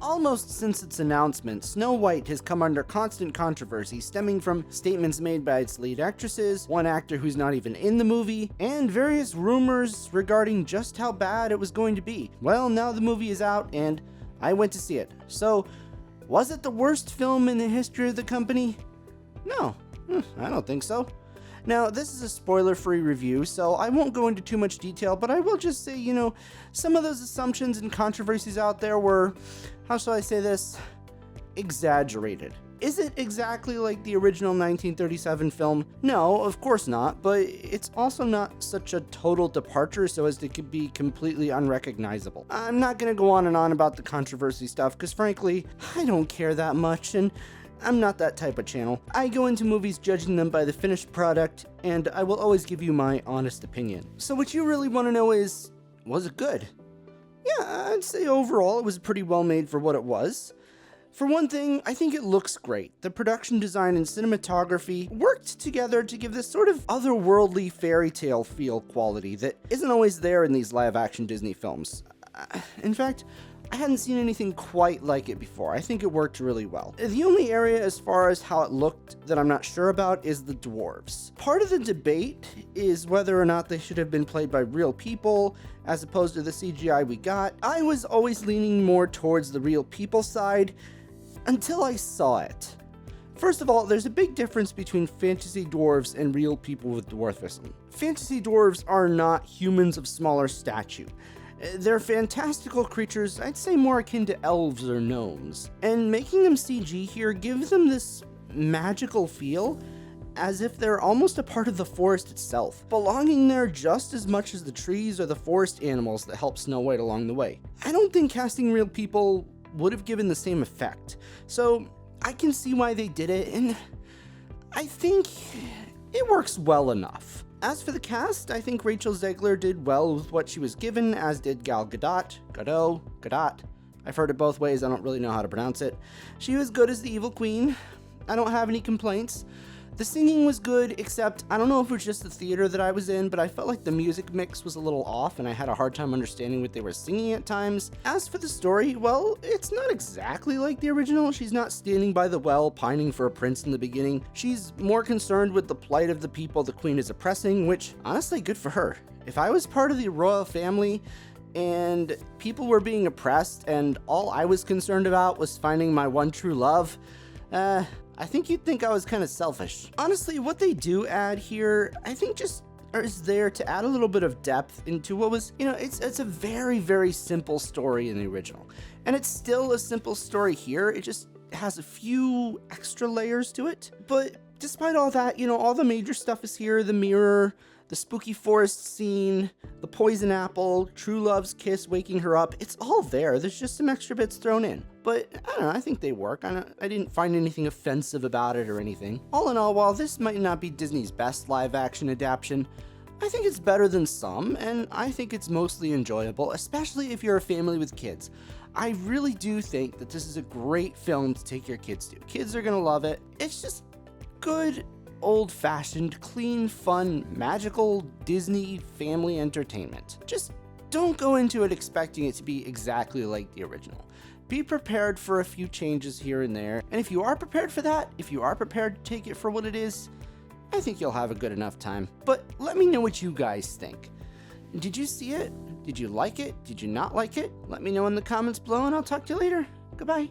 Almost since its announcement, Snow White has come under constant controversy stemming from statements made by its lead actresses, one actor who's not even in the movie, and various rumors regarding just how bad it was going to be. Well, now the movie is out and I went to see it. So, was it the worst film in the history of the company? No, I don't think so. Now, this is a spoiler-free review, so I won't go into too much detail, but I will just say, some of those assumptions and controversies out there were, how shall I say this, exaggerated. Is it exactly like the original 1937 film? No, of course not, but it's also not such a total departure so as to be completely unrecognizable. I'm not going to go on and on about the controversy stuff, because frankly, I don't care that much, and I'm not that type of channel. I go into movies judging them by the finished product, and I will always give you my honest opinion. So what you really want to know is, was it good? Yeah, I'd say overall it was pretty well made for what it was. For one thing, I think it looks great. The production design and cinematography worked together to give this sort of otherworldly fairy tale feel quality that isn't always there in these live-action Disney films. In fact, I hadn't seen anything quite like it before. I think it worked really well. The only area as far as how it looked that I'm not sure about is the dwarves. Part of the debate is whether or not they should have been played by real people as opposed to the CGI we got. I was always leaning more towards the real people side until I saw it. First of all, there's a big difference between fantasy dwarves and real people with dwarfism. Fantasy dwarves are not humans of smaller stature. They're fantastical creatures, I'd say more akin to elves or gnomes. And making them CG here gives them this magical feel, as if they're almost a part of the forest itself, belonging there just as much as the trees or the forest animals that help Snow White along the way. I don't think casting real people would have given the same effect, so I can see why they did it, and I think it works well enough. As for the cast, I think Rachel Zegler did well with what she was given, as did Gal Gadot. I've heard it both ways, I don't really know how to pronounce it. She was good as the evil queen. I don't have any complaints. The singing was good, except I don't know if it was just the theater that I was in, but I felt like the music mix was a little off and I had a hard time understanding what they were singing at times. As for the story, well, it's not exactly like the original. She's not standing by the well pining for a prince in the beginning. She's more concerned with the plight of the people the queen is oppressing, which, honestly, good for her. If I was part of the royal family and people were being oppressed and all I was concerned about was finding my one true love, I think you'd think I was kind of selfish. Honestly, what they do add here, I think just is there to add a little bit of depth into what was, it's a very, very simple story in the original. And it's still a simple story here, it just has a few extra layers to it. But despite all that, all the major stuff is here: the mirror, the spooky forest scene, the poison apple, true love's kiss waking her up. It's all there. There's just some extra bits thrown in. But I don't know, I think they work. I didn't find anything offensive about it or anything. All in all, while this might not be Disney's best live-action adaptation, I think it's better than some, and I think it's mostly enjoyable, especially if you're a family with kids. I really do think that this is a great film to take your kids to. Kids are gonna love it. It's just good, old-fashioned, clean, fun, magical Disney family entertainment. Just don't go into it expecting it to be exactly like the original. Be prepared for a few changes here and there, and if you are prepared for that, if you are prepared to take it for what it is, I think you'll have a good enough time. But let me know what you guys think. Did you see it? Did you like it? Did you not like it? Let me know in the comments below, and I'll talk to you later. Goodbye.